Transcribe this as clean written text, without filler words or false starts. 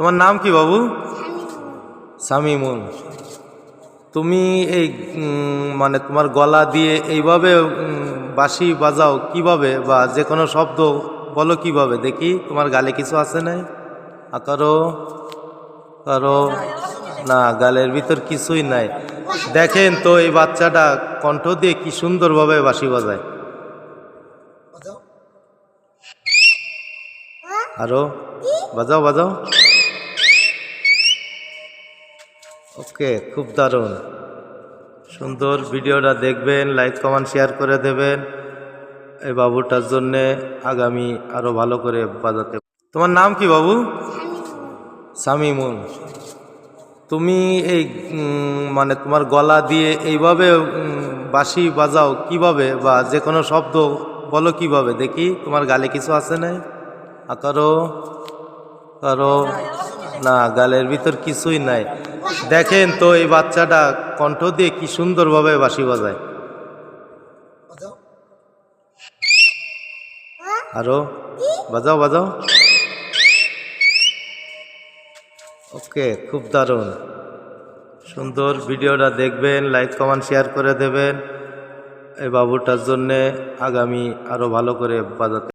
তোমার নাম কি বাবু? শামিমুল। তুমি এই মানে তোমার গলা দিয়ে এইভাবে বাঁশি বাজাও কিভাবে, বা যে কোনো শব্দ বলো কিভাবে দেখি? তোমার গালে কিছু আছে নাই? কারো কারো না, গালের ভিতর কিছুই নাই। দেখেন তো এই বাচ্চাটা কণ্ঠ দিয়ে কি সুন্দরভাবে বাঁশি বাজায়। আরো বাজাও বাজাও। ওকে, খুব দারুণ, সুন্দর। ভিডিওটা দেখবেন, লাইক কমেন্ট শেয়ার করে দেবেন এই বাবুটার জন্যে আগামী আরো ভালো করে বাজাতে। তোমার নাম কি বাবু? শামিমুল। তুমি এই মানে তোমার গলা দিয়ে এইভাবে বাঁশি বাজাও কিভাবে, বা যে কোনো শব্দ বলো কিভাবে দেখি? তোমার গালে কিছু আছে নাই? কারো কারো না, গালের ভিতর কিছুই নাই। দেখেন তো এই বাচ্চাটা কণ্ঠ দিয়ে কি সুন্দরভাবে বাঁশি বাজায়। আরো বাজাও বাজাও। ওকে, খুব দারুণ, সুন্দর। ভিডিওটা দেখবেন, লাইক কমেন্ট শেয়ার করে দেবেন এই বাবুটার জন্যে আগামী আরো ভালো করে বাজাতে।